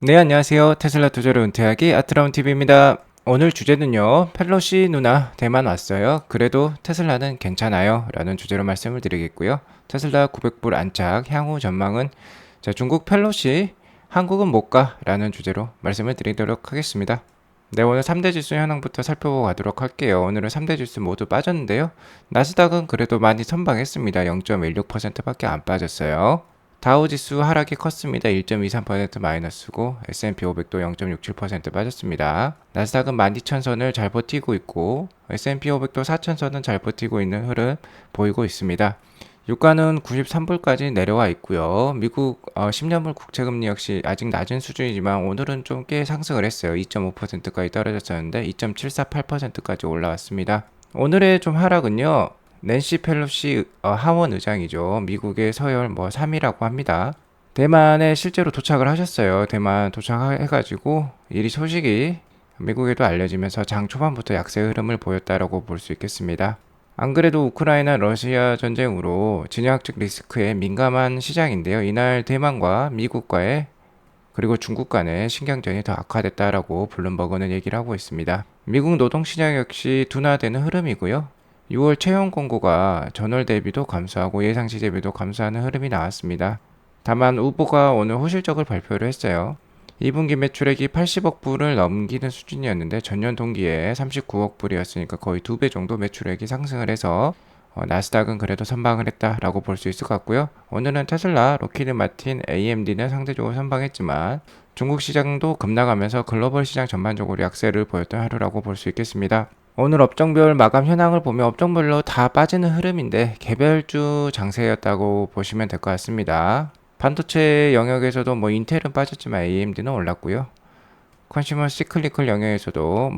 네, 안녕하세요. 테슬라 투자로 은퇴하기 아트라운 TV입니다. 오늘 주제는요, 펠로시 누나 대만 왔어요. 그래도 테슬라는 괜찮아요. 라는 주제로 말씀을 드리겠고요. 테슬라 900불 안착 향후 전망은 중국 펠로시 한국은 못 가. 라는 주제로 말씀을 드리도록 하겠습니다. 네, 오늘 3대 지수 현황부터 살펴보고 가도록 할게요. 오늘은 3대 지수 모두 빠졌는데요. 나스닥은 그래도 많이 선방했습니다. 0.16%밖에 안 빠졌어요. 다우지수 하락이 컸습니다. 1.23% 마이너스고 S&P 500도 0.67% 빠졌습니다. 나스닥은 12,000선을 잘 버티고 있고 S&P 500도 4,000선은 잘 버티고 있는 흐름 보이고 있습니다. 유가는 93불까지 내려와 있고요. 미국 10년물 국채금리 역시 아직 낮은 수준이지만 오늘은 좀 꽤 상승을 했어요. 2.5%까지 떨어졌었는데 2.748%까지 올라왔습니다. 오늘의 좀 하락은요. 낸시 펠로시 하원 의장이죠. 미국의 서열 3위라고 합니다. 대만에 실제로 도착을 하셨어요. 대만 도착해가지고 이 소식이 미국에도 알려지면서 장 초반부터 약세 흐름을 보였다라고 볼 수 있겠습니다. 안 그래도 우크라이나 러시아 전쟁으로 진영학적 리스크에 민감한 시장인데요. 이날 대만과 미국과의 그리고 중국 간의 신경전이 더 악화됐다라고 블룸버그는 얘기를 하고 있습니다. 미국 노동시장 역시 둔화되는 흐름이고요. 6월 채용 공고가 전월 대비도 감소하고 예상치 대비도 감소하는 흐름이 나왔습니다. 다만 우보가 오늘 호실적을 발표를 했어요. 2분기 매출액이 80억 불을 넘기는 수준이었는데 전년 동기에 39억 불이었으니까 거의 2배 정도 매출액이 상승을 해서 나스닥은 그래도 선방을 했다라고 볼 수 있을 것 같고요. 오늘은 테슬라, 로키드 마틴, AMD는 상대적으로 선방했지만 중국 시장도 급락하면서 글로벌 시장 전반적으로 약세를 보였던 하루라고 볼 수 있겠습니다. 오늘 업종별 마감 현황을 보면 업종별로 다 빠지는 흐름인데 개별주 장세였다고 보시면 될 것 같습니다. 반도체 영역에서도 인텔은 빠졌지만 AMD는 올랐고요. 컨슈머 시클리컬 영역에서도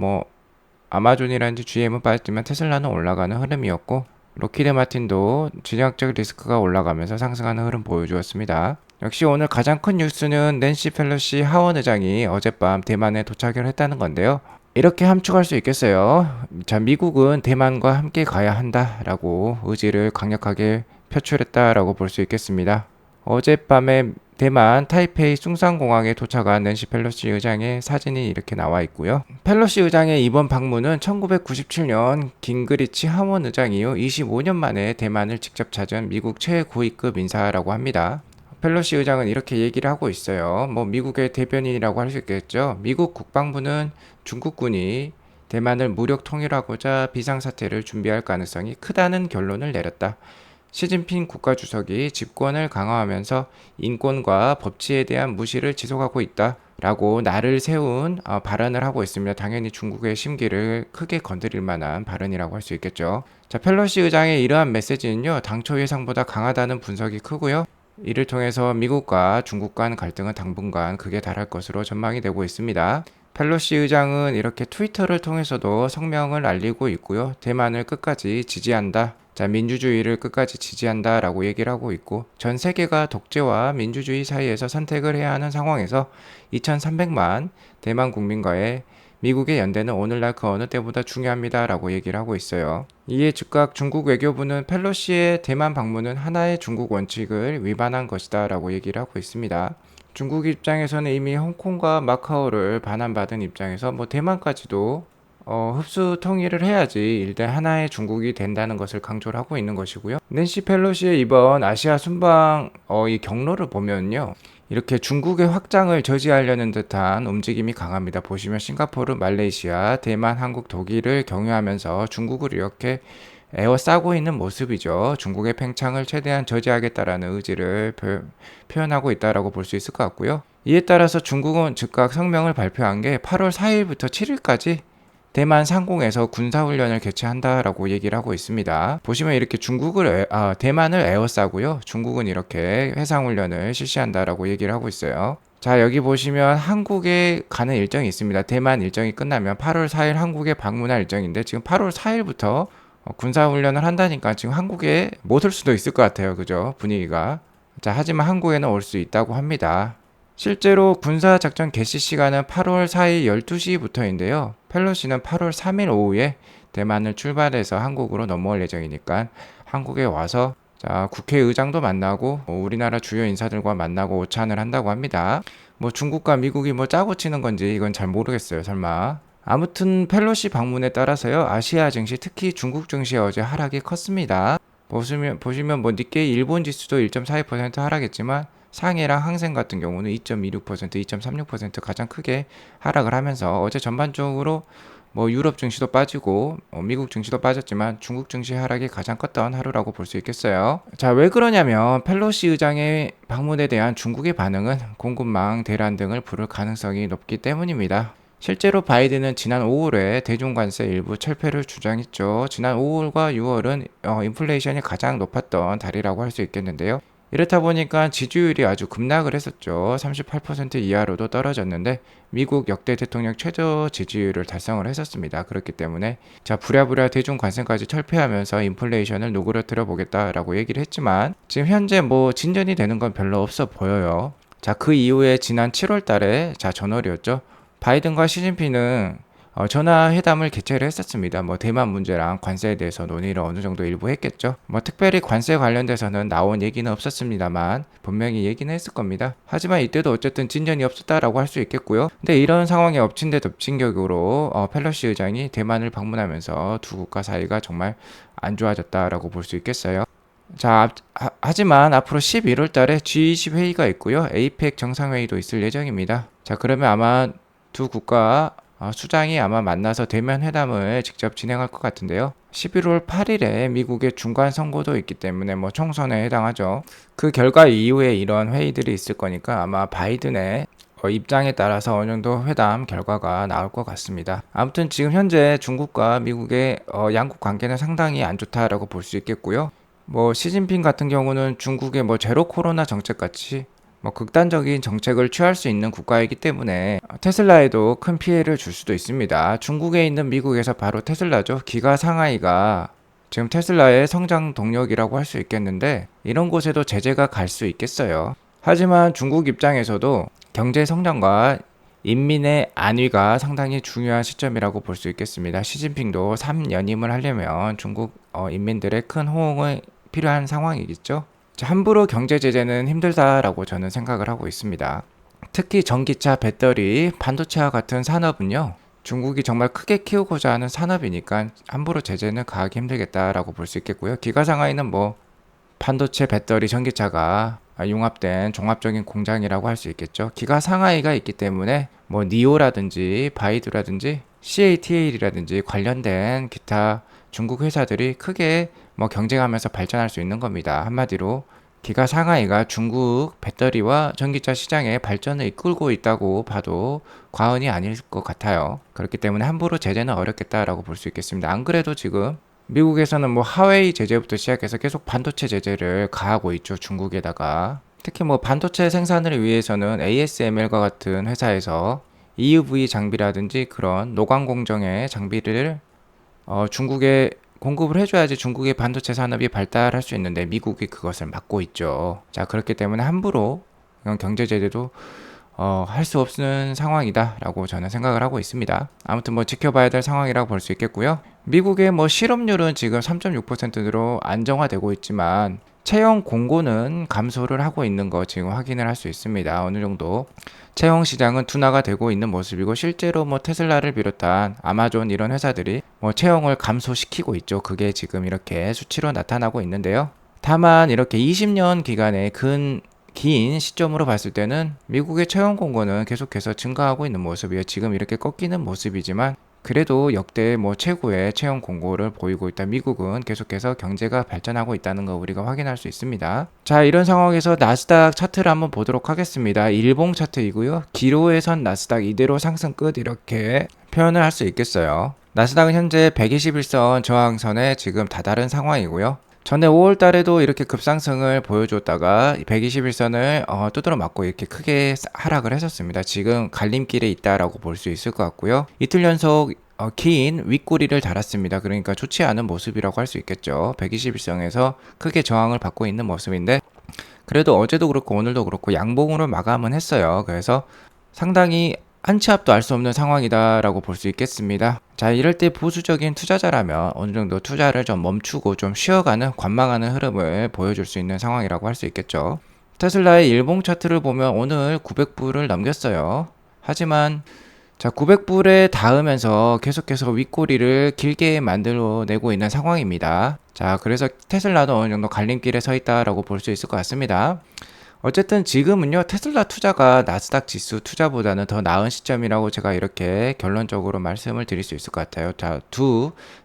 아마존이라든지 GM은 빠졌지만 테슬라는 올라가는 흐름이었고 로키드 마틴도 진영학적 리스크가 올라가면서 상승하는 흐름 보여주었습니다. 역시 오늘 가장 큰 뉴스는 낸시 펠로시 하원 의장이 어젯밤 대만에 도착을 했다는 건데요. 이렇게 함축할 수 있겠어요. 미국은 대만과 함께 가야 한다라고 의지를 강력하게 표출했다라고 볼 수 있겠습니다. 어젯밤에 대만 타이페이 숭상공항에 도착한 낸시 펠로시 의장의 사진이 이렇게 나와 있고요. 펠로시 의장의 이번 방문은 1997년 깅그리치 하원 의장 이후 25년 만에 대만을 직접 찾은 미국 최고위급 인사라고 합니다. 펠로시 의장은 이렇게 얘기를 하고 있어요. 미국의 대변인이라고 할 수 있겠죠. 미국 국방부는 중국군이 대만을 무력 통일하고자 비상사태를 준비할 가능성이 크다는 결론을 내렸다. 시진핑 국가주석이 집권을 강화하면서 인권과 법치에 대한 무시를 지속하고 있다. 라고 날을 세운 발언을 하고 있습니다. 당연히 중국의 심기를 크게 건드릴 만한 발언이라고 할 수 있겠죠. 펠로시 의장의 이러한 메시지는요, 당초 예상보다 강하다는 분석이 크고요. 이를 통해서 미국과 중국 간 갈등은 당분간 극에 달할 것으로 전망이 되고 있습니다. 펠로시 의장은 이렇게 트위터를 통해서도 성명을 알리고 있고요. 대만을 끝까지 지지한다. 민주주의를 끝까지 지지한다 라고 얘기를 하고 있고 전 세계가 독재와 민주주의 사이에서 선택을 해야 하는 상황에서 2300만 대만 국민과의 미국의 연대는 오늘날 그 어느 때보다 중요합니다 라고 얘기를 하고 있어요. 이에 즉각 중국 외교부는 펠로시의 대만 방문은 하나의 중국 원칙을 위반한 것이다 라고 얘기를 하고 있습니다. 중국 입장에서는 이미 홍콩과 마카오를 반환받은 입장에서 대만까지도 흡수 통일을 해야지 일단 하나의 중국이 된다는 것을 강조를 하고 있는 것이고요. 낸시 펠로시의 이번 아시아 순방 이 경로를 보면요. 이렇게 중국의 확장을 저지하려는 듯한 움직임이 강합니다. 보시면 싱가포르, 말레이시아, 대만, 한국, 독일을 경유하면서 중국을 이렇게 에워싸고 있는 모습이죠. 중국의 팽창을 최대한 저지하겠다라는 의지를 표현하고 있다라고 볼 수 있을 것 같고요. 이에 따라서 중국은 즉각 성명을 발표한 게 8월 4일부터 7일까지 대만 상공에서 군사훈련을 개최한다라고 얘기를 하고 있습니다. 보시면 이렇게 대만을 에워싸고요. 중국은 이렇게 해상훈련을 실시한다라고 얘기를 하고 있어요. 자, 여기 보시면 한국에 가는 일정이 있습니다. 대만 일정이 끝나면 8월 4일 한국에 방문할 일정인데 지금 8월 4일부터 군사훈련을 한다니까 지금 한국에 못 올 수도 있을 것 같아요. 그죠? 분위기가. 자, 하지만 한국에는 올 수 있다고 합니다. 실제로 군사작전 개시 시간은 8월 4일 12시부터인데요. 펠로시는 8월 3일 오후에 대만을 출발해서 한국으로 넘어올 예정이니까 한국에 와서 국회의장도 만나고 우리나라 주요 인사들과 만나고 오찬을 한다고 합니다. 뭐 중국과 미국이 뭐 짜고 치는 건지 이건 잘 모르겠어요. 설마. 아무튼 펠로시 방문에 따라서요. 아시아 증시, 특히 중국 증시 어제 하락이 컸습니다. 보시면 뭐 니케이 일본 지수도 1.42% 하락했지만 상해랑 항생 같은 경우는 2.26%, 2.36% 가장 크게 하락을 하면서 어제 전반적으로 뭐 유럽 증시도 빠지고 미국 증시도 빠졌지만 중국 증시 하락이 가장 컸던 하루라고 볼 수 있겠어요. 자, 왜 그러냐면 펠로시 의장의 방문에 대한 중국의 반응은 공급망 대란 등을 부를 가능성이 높기 때문입니다. 실제로 바이든은 지난 5월에 대중관세 일부 철폐를 주장했죠. 지난 5월과 6월은 인플레이션이 가장 높았던 달이라고 할 수 있겠는데요. 이렇다 보니까 지지율이 아주 급락을 했었죠. 38% 이하로도 떨어졌는데 미국 역대 대통령 최저 지지율을 달성을 했었습니다. 그렇기 때문에 자, 부랴부랴 대중 관세까지 철폐하면서 인플레이션을 누그러뜨려 보겠다라고 얘기를 했지만 지금 현재 뭐 진전이 되는 건 별로 없어 보여요. 자, 그 이후에 지난 7월 달에 전월이었죠. 바이든과 시진핑은 전화회담을 개최를 했었습니다. 뭐 대만 문제랑 관세에 대해서 논의를 어느 정도 일부 했겠죠. 뭐 특별히 관세 관련돼서는 나온 얘기는 없었습니다만 분명히 얘기는 했을 겁니다. 하지만 이때도 어쨌든 진전이 없었다라고 할 수 있겠고요. 근데 이런 상황에 엎친 데 덮친 격으로 펠로시 의장이 대만을 방문하면서 두 국가 사이가 정말 안 좋아졌다라고 볼 수 있겠어요. 자, 하지만 앞으로 11월 달에 G20 회의가 있고요. 에이펙 정상회의도 있을 예정입니다. 자, 그러면 아마 두 국가 수장이 아마 만나서 대면 회담을 직접 진행할 것 같은데요. 11월 8일에 미국의 중간 선거도 있기 때문에 뭐 총선에 해당하죠. 그 결과 이후에 이런 회의들이 있을 거니까 아마 바이든의 입장에 따라서 어느 정도 회담 결과가 나올 것 같습니다. 아무튼 지금 현재 중국과 미국의 양국 관계는 상당히 안 좋다라고 볼 수 있겠고요. 뭐 시진핑 같은 경우는 중국의 뭐 제로 코로나 정책 같이 뭐 극단적인 정책을 취할 수 있는 국가이기 때문에 테슬라에도 큰 피해를 줄 수도 있습니다. 중국에 있는 미국에서 바로 테슬라죠. 기가 상하이가 지금 테슬라의 성장 동력이라고 할 수 있겠는데 이런 곳에도 제재가 갈 수 있겠어요. 하지만 중국 입장에서도 경제 성장과 인민의 안위가 상당히 중요한 시점이라고 볼 수 있겠습니다. 시진핑도 3연임을 하려면 중국 인민들의 큰 호응이 필요한 상황이겠죠. 함부로 경제 제재는 힘들다라고 저는 생각을 하고 있습니다. 특히 전기차, 배터리, 반도체와 같은 산업은요. 중국이 정말 크게 키우고자 하는 산업이니까 함부로 제재는 가하기 힘들겠다라고 볼 수 있겠고요. 기가상하이는 뭐 반도체, 배터리, 전기차가 융합된 종합적인 공장이라고 할 수 있겠죠. 기가상하이가 있기 때문에 뭐 니오라든지 바이두라든지 CATL이라든지 관련된 기타 중국 회사들이 크게 뭐 경쟁하면서 발전할 수 있는 겁니다. 한마디로 기가 상하이가 중국 배터리와 전기차 시장의 발전을 이끌고 있다고 봐도 과언이 아닐 것 같아요. 그렇기 때문에 함부로 제재는 어렵겠다라고 볼 수 있겠습니다. 안 그래도 지금 미국에서는 뭐 하웨이 제재부터 시작해서 계속 반도체 제재를 가하고 있죠. 중국에다가. 특히 뭐 반도체 생산을 위해서는 ASML과 같은 회사에서 EUV 장비라든지 그런 노광 공정의 장비를 중국에 공급을 해줘야지 중국의 반도체 산업이 발달할 수 있는데 미국이 그것을 막고 있죠. 자, 그렇기 때문에 함부로 경제 제재도 할 수 없는 상황이다라고 저는 생각을 하고 있습니다. 아무튼 뭐 지켜봐야 될 상황이라고 볼 수 있겠고요. 미국의 뭐 실업률은 지금 3.6%로 안정화되고 있지만 채용 공고는 감소를 하고 있는 거 지금 확인을 할 수 있습니다. 어느 정도 채용 시장은 둔화가 되고 있는 모습이고 실제로 뭐 테슬라를 비롯한 아마존 이런 회사들이 뭐 채용을 감소시키고 있죠. 그게 지금 이렇게 수치로 나타나고 있는데요. 다만 이렇게 20년 기간의 긴 시점으로 봤을 때는 미국의 채용 공고는 계속해서 증가하고 있는 모습이에요. 지금 이렇게 꺾이는 모습이지만 그래도 역대 뭐 최고의 채용 공고를 보이고 있다. 미국은 계속해서 경제가 발전하고 있다는 거 우리가 확인할 수 있습니다. 자, 이런 상황에서 나스닥 차트를 한번 보도록 하겠습니다. 일봉 차트이고요. 기로에선 나스닥 이대로 상승 끝 이렇게 표현을 할 수 있겠어요. 나스닥은 현재 121선 저항선에 지금 다다른 상황이고요. 전에 5월 달에도 이렇게 급상승을 보여줬다가 121선을 두드러 맞고 이렇게 크게 하락을 했었습니다. 지금 갈림길에 있다라고 볼 수 있을 것 같고요. 이틀 연속 긴 윗꼬리를 달았습니다. 그러니까 좋지 않은 모습이라고 할 수 있겠죠. 121선에서 크게 저항을 받고 있는 모습인데 그래도 어제도 그렇고 오늘도 그렇고 양봉으로 마감은 했어요. 그래서 상당히 한 치 앞도 알 수 없는 상황이다라고 볼 수 있겠습니다. 자, 이럴 때 보수적인 투자자라면 어느 정도 투자를 좀 멈추고 좀 쉬어가는 관망하는 흐름을 보여줄 수 있는 상황이라고 할 수 있겠죠. 테슬라의 일봉 차트를 보면 오늘 900불을 넘겼어요. 하지만 자, 900불에 닿으면서 계속해서 윗꼬리를 길게 만들어내고 있는 상황입니다. 자, 그래서 테슬라도 어느 정도 갈림길에 서 있다라고 볼 수 있을 것 같습니다. 어쨌든 지금은요, 테슬라 투자가 나스닥 지수 투자보다는 더 나은 시점이라고 제가 이렇게 결론적으로 말씀을 드릴 수 있을 것 같아요. 자,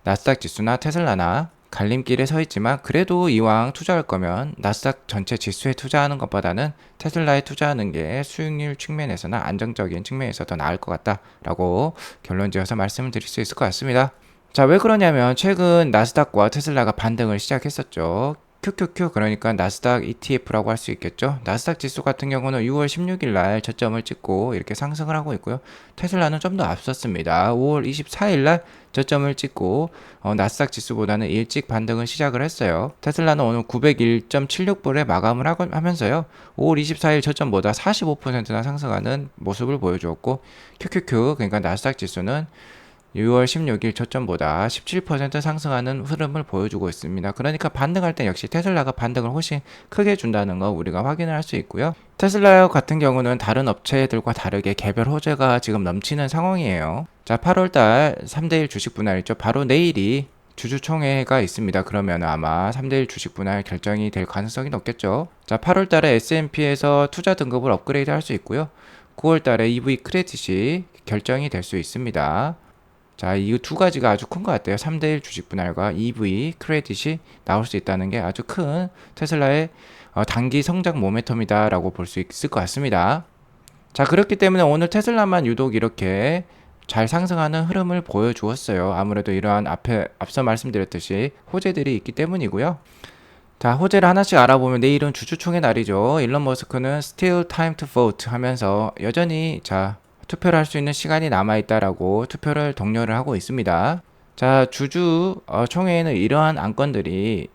나스닥 지수나 테슬라나 갈림길에 서 있지만 그래도 이왕 투자할 거면 나스닥 전체 지수에 투자하는 것보다는 테슬라에 투자하는 게 수익률 측면에서나 안정적인 측면에서 더 나을 것 같다라고 결론 지어서 말씀을 드릴 수 있을 것 같습니다. 자, 왜 그러냐면 최근 나스닥과 테슬라가 반등을 시작했었죠. QQQ, 그러니까 나스닥 ETF라고 할 수 있겠죠. 나스닥 지수 같은 경우는 6월 16일 날 저점을 찍고 이렇게 상승을 하고 있고요. 테슬라는 좀 더 앞섰습니다. 5월 24일 날 저점을 찍고 나스닥 지수보다는 일찍 반등을 시작을 했어요. 테슬라는 오늘 901.76불에 마감을 하면서요. 5월 24일 저점보다 45%나 상승하는 모습을 보여주었고, QQQ, 그러니까 나스닥 지수는 6월 16일 저점보다 17% 상승하는 흐름을 보여주고 있습니다. 그러니까 반등할 때 역시 테슬라가 반등을 훨씬 크게 준다는 거 우리가 확인을 할 수 있고요. 테슬라 같은 경우는 다른 업체들과 다르게 개별 호재가 지금 넘치는 상황이에요. 자, 8월달 3대1 주식 분할 있죠. 바로 내일이 주주총회가 있습니다. 그러면 아마 3대1 주식 분할 결정이 될 가능성이 높겠죠. 자, 8월달에 S&P에서 투자 등급을 업그레이드 할 수 있고요. 9월달에 EV 크레딧이 결정이 될 수 있습니다. 자, 이 두 가지가 아주 큰 것 같아요. 3대1 주식 분할과 EV 크레딧이 나올 수 있다는 게 아주 큰 테슬라의 단기 성장 모멘텀이다 라고 볼 수 있을 것 같습니다. 자, 그렇기 때문에 오늘 테슬라만 유독 이렇게 잘 상승하는 흐름을 보여주었어요. 아무래도 이러한 앞서 말씀드렸듯이 호재들이 있기 때문이고요. 자, 호재를 하나씩 알아보면 내일은 주주총회 날이죠. 일론 머스크는 still time to vote 하면서 여전히 투표를 할 수 있는 시간이 남아있다라고 투표를 독려를 하고 있습니다. 자, 총회에는 이러한 안건들이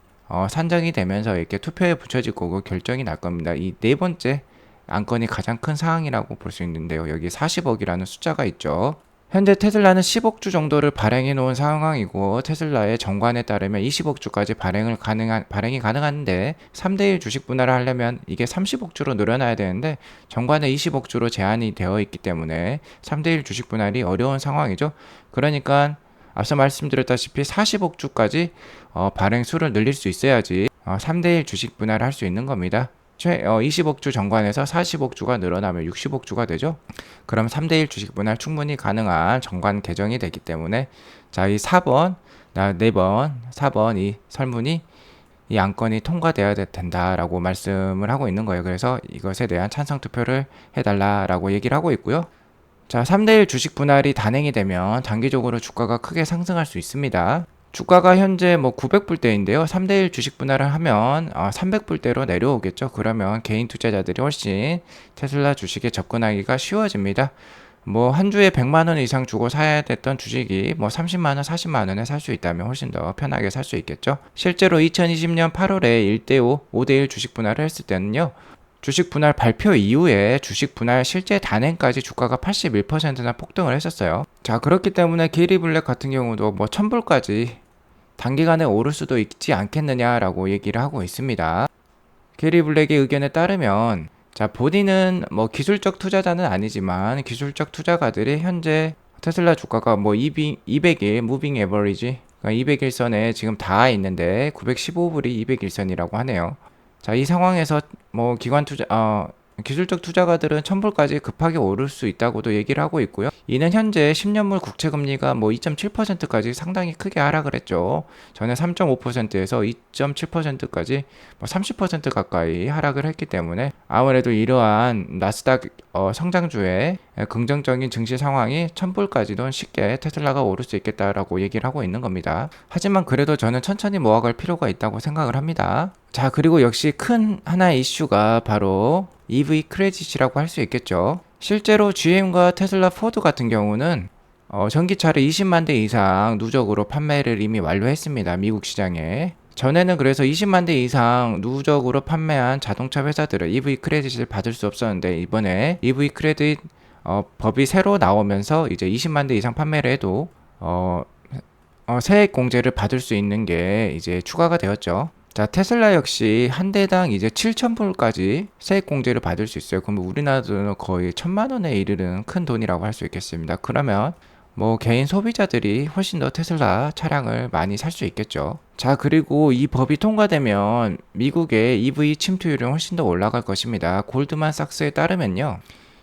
산정이 되면서 이렇게 투표에 붙여질 거고 결정이 날 겁니다. 이 네 번째 안건이 가장 큰 사항이라고 볼 수 있는데요. 여기 40억이라는 숫자가 있죠. 현재 테슬라는 10억 주 정도를 발행해 놓은 상황이고, 테슬라의 정관에 따르면 20억 주까지 발행이 가능한데 3대1 주식 분할을 하려면 이게 30억 주로 늘어나야 되는데 정관에 20억 주로 제한이 되어 있기 때문에 3대1 주식 분할이 어려운 상황이죠. 그러니까 앞서 말씀드렸다시피 40억 주까지 발행 수를 늘릴 수 있어야지 3대1 주식 분할을 할 수 있는 겁니다. 20억 주 정관에서 40억 주가 늘어나면 60억 주가 되죠. 그럼 3대1 주식 분할 충분히 가능한 정관 개정이 되기 때문에 자, 이 4번, 4번 이 설문이 이 안건이 통과되어야 된다라고 말씀을 하고 있는 거예요. 그래서 이것에 대한 찬성 투표를 해달라라고 얘기를 하고 있고요. 자, 3대1 주식 분할이 단행이 되면 단기적으로 주가가 크게 상승할 수 있습니다. 주가가 현재 900불대인데요. 3대1 주식 분할을 하면 300불대로 내려오겠죠. 그러면 개인 투자자들이 훨씬 테슬라 주식에 접근하기가 쉬워집니다. 한 주에 100만 원 이상 주고 사야 됐던 주식이 30만 원, 40만 원에 살 수 있다면 훨씬 더 편하게 살 수 있겠죠. 실제로 2020년 8월에 1대5, 5대1 주식 분할을 했을 때는요. 주식 분할 발표 이후에 주식 분할 실제 단행까지 주가가 81%나 폭등을 했었어요. 자, 그렇기 때문에 게리 블랙 같은 경우도 1000불까지 단기간에 오를 수도 있지 않겠느냐라고 얘기를 하고 있습니다. 게리 블랙의 의견에 따르면 자, 본인은 기술적 투자자는 아니지만 기술적 투자가들이 현재 테슬라 주가가 200일 무빙 에버리지, 그러니까 200일선에 지금 닿아 있는데 915불이 200일선이라고 하네요. 자, 이 상황에서 기술적 투자가들은 1000불까지 급하게 오를 수 있다고도 얘기를 하고 있고요. 이는 현재 10년물 국채금리가 2.7%까지 상당히 크게 하락을 했죠. 전에 3.5%에서 2.7%까지 30% 가까이 하락을 했기 때문에 아무래도 이러한 나스닥 성장주의 긍정적인 증시 상황이 1000불까지도 쉽게 테슬라가 오를 수 있겠다라고 얘기를 하고 있는 겁니다. 하지만 그래도 저는 천천히 모아갈 필요가 있다고 생각을 합니다. 자, 그리고 역시 큰 하나의 이슈가 바로 EV 크레딧이라고 할 수 있겠죠. 실제로 GM과 테슬라, 포드 같은 경우는 전기차를 20만 대 이상 누적으로 판매를 이미 완료했습니다. 미국 시장에. 전에는 그래서 20만 대 이상 누적으로 판매한 자동차 회사들은 EV 크레딧을 받을 수 없었는데 이번에 EV 크레딧 법이 새로 나오면서 이제 20만 대 이상 판매를 해도 세액 공제를 받을 수 있는 게 이제 추가가 되었죠. 자, 테슬라 역시 한 대당 이제 7,000불까지 세액 공제를 받을 수 있어요. 그럼 우리나라도 거의 1,000만 원에 이르는 큰 돈이라고 할 수 있겠습니다. 그러면 뭐 개인 소비자들이 훨씬 더 테슬라 차량을 많이 살 수 있겠죠. 자, 그리고 이 법이 통과되면 미국의 EV 침투율은 훨씬 더 올라갈 것입니다. 골드만삭스에 따르면요,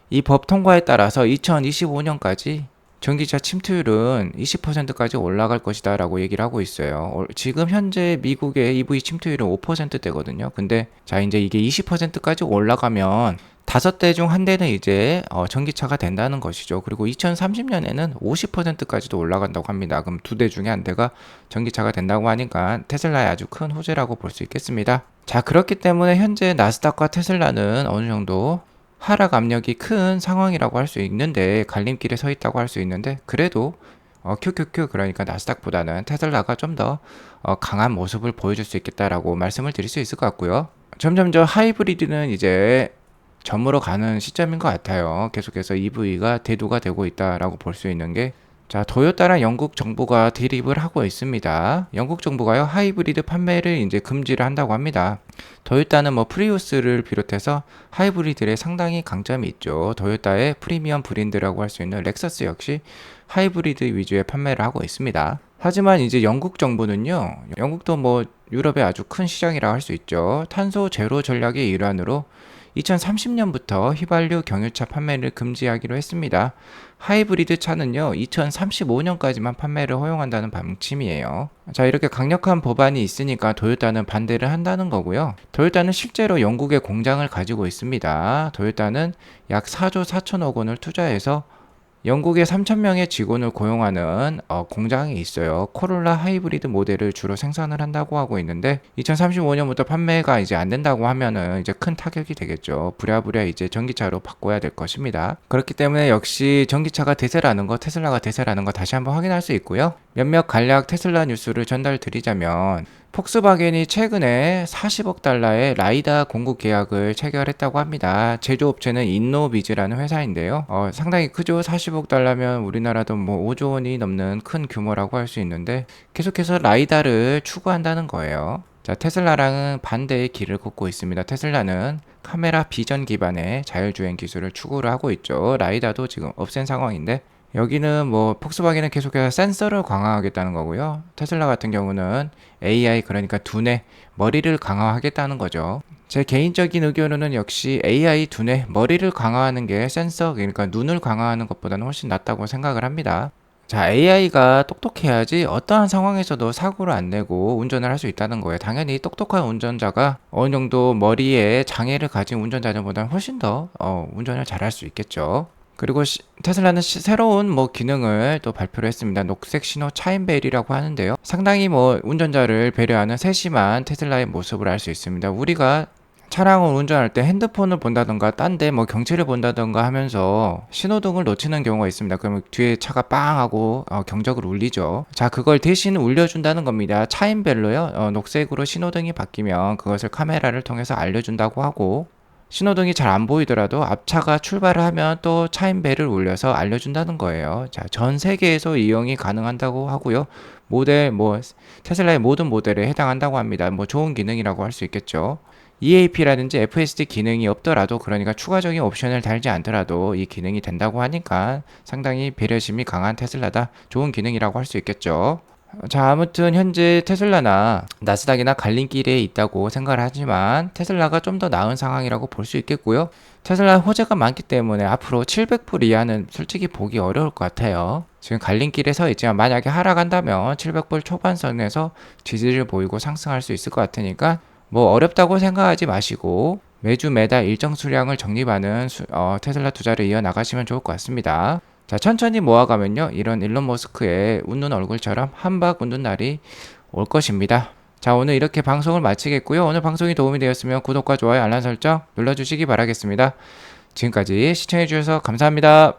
이 법 통과에 따라서 2025년까지 전기차 침투율은 20%까지 올라갈 것이다 라고 얘기를 하고 있어요. 지금 현재 미국의 EV 침투율은 5%대거든요. 근데 자, 이제 이게 20%까지 올라가면 5대 중 한 대는 이제 전기차가 된다는 것이죠. 그리고 2030년에는 50%까지도 올라간다고 합니다. 그럼 2대 중에 한 대가 전기차가 된다고 하니까 테슬라의 아주 큰 호재라고 볼 수 있겠습니다. 자, 그렇기 때문에 현재 나스닥과 테슬라는 어느 정도 하락 압력이 큰 상황이라고 할 수 있는데, 갈림길에 서 있다고 할 수 있는데, 그래도 QQQ, 그러니까 나스닥보다는 테슬라가 좀 더 강한 모습을 보여줄 수 있겠다라고 말씀을 드릴 수 있을 것 같고요. 점점 저 하이브리드는 이제 점으로 가는 시점인 것 같아요. 계속해서 EV가 대두가 되고 있다라고 볼 수 있는 게, 자, 도요타랑 영국 정부가 대립을 하고 있습니다. 영국 정부가요, 하이브리드 판매를 이제 금지를 한다고 합니다. 도요타는 뭐 프리우스를 비롯해서 하이브리드에 상당히 강점이 있죠. 도요타의 프리미엄 브랜드라고 할 수 있는 렉서스 역시 하이브리드 위주의 판매를 하고 있습니다. 하지만 이제 영국 정부는요, 영국도 뭐 유럽의 아주 큰 시장이라고 할 수 있죠. 탄소 제로 전략의 일환으로 2030년부터 휘발유 경유차 판매를 금지하기로 했습니다. 하이브리드 차는요, 2035년까지만 판매를 허용한다는 방침이에요. 자, 이렇게 강력한 법안이 있으니까 도요타는 반대를 한다는 거고요. 도요타는 실제로 영국에 공장을 가지고 있습니다. 도요타는 약 4조 4천억 원을 투자해서 영국에 3,000명의 직원을 고용하는 공장이 있어요. 코롤라 하이브리드 모델을 주로 생산을 한다고 하고 있는데, 2035년부터 판매가 이제 안 된다고 하면은 이제 큰 타격이 되겠죠. 부랴부랴 이제 전기차로 바꿔야 될 것입니다. 그렇기 때문에 역시 전기차가 대세라는 거, 테슬라가 대세라는 거 다시 한번 확인할 수 있고요. 몇몇 간략 테슬라 뉴스를 전달드리자면, 폭스바겐이 최근에 40억 달러의 라이다 공급 계약을 체결했다고 합니다. 제조업체는 인노비즈라는 회사인데요. 상당히 크죠. 40억 달러면 우리나라도 뭐 5조 원이 넘는 큰 규모라고 할 수 있는데, 계속해서 라이다를 추구한다는 거예요. 자, 테슬라랑은 반대의 길을 걷고 있습니다. 테슬라는 카메라 비전 기반의 자율주행 기술을 추구를 하고 있죠. 라이다도 지금 없앤 상황인데, 여기는 뭐 폭스바겐은 계속해서 센서를 강화하겠다는 거고요. 테슬라 같은 경우는 AI, 그러니까 두뇌, 머리를 강화하겠다는 거죠. 제 개인적인 의견으로는 역시 AI 두뇌, 머리를 강화하는 게 센서, 그러니까 눈을 강화하는 것보다는 훨씬 낫다고 생각을 합니다. 자, AI가 똑똑해야지 어떠한 상황에서도 사고를 안 내고 운전을 할 수 있다는 거예요. 당연히 똑똑한 운전자가 어느 정도 머리에 장애를 가진 운전자들보다는 훨씬 더 운전을 잘할 수 있겠죠. 그리고 테슬라는 새로운 뭐 기능을 또 발표를 했습니다. 녹색 신호 차인벨이라고 하는데요. 상당히 뭐 운전자를 배려하는 세심한 테슬라의 모습을 알 수 있습니다. 우리가 차량을 운전할 때 핸드폰을 본다던가 딴 데 뭐 경치를 본다던가 하면서 신호등을 놓치는 경우가 있습니다. 그러면 뒤에 차가 빵 하고 경적을 울리죠. 자, 그걸 대신 울려준다는 겁니다. 차인벨로요. 녹색으로 신호등이 바뀌면 그것을 카메라를 통해서 알려준다고 하고, 신호등이 잘 안 보이더라도 앞차가 출발을 하면 또 차인벨을 울려서 알려준다는 거예요. 자, 전 세계에서 이용이 가능한다고 하고요. 테슬라의 모든 모델에 해당한다고 합니다. 뭐 좋은 기능이라고 할 수 있겠죠. EAP라든지 FSD 기능이 없더라도, 그러니까 추가적인 옵션을 달지 않더라도 이 기능이 된다고 하니까 상당히 배려심이 강한 테슬라다. 좋은 기능이라고 할 수 있겠죠. 자, 아무튼 현재 테슬라나 나스닥이나 갈림길에 있다고 생각을 하지만 테슬라가 좀 더 나은 상황이라고 볼 수 있겠고요. 테슬라 호재가 많기 때문에 앞으로 700불 이하는 솔직히 보기 어려울 것 같아요. 지금 갈림길에 서 있지만 만약에 하락한다면 700불 초반선에서 지지를 보이고 상승할 수 있을 것 같으니까 뭐 어렵다고 생각하지 마시고 매주 매달 일정 수량을 적립하는 테슬라 투자를 이어나가시면 좋을 것 같습니다. 자, 천천히 모아가면요, 이런 일론 머스크의 웃는 얼굴처럼 한박 웃는 날이 올 것입니다. 자, 오늘 이렇게 방송을 마치겠고요. 오늘 방송이 도움이 되었으면 구독과 좋아요, 알람 설정 눌러주시기 바라겠습니다. 지금까지 시청해주셔서 감사합니다.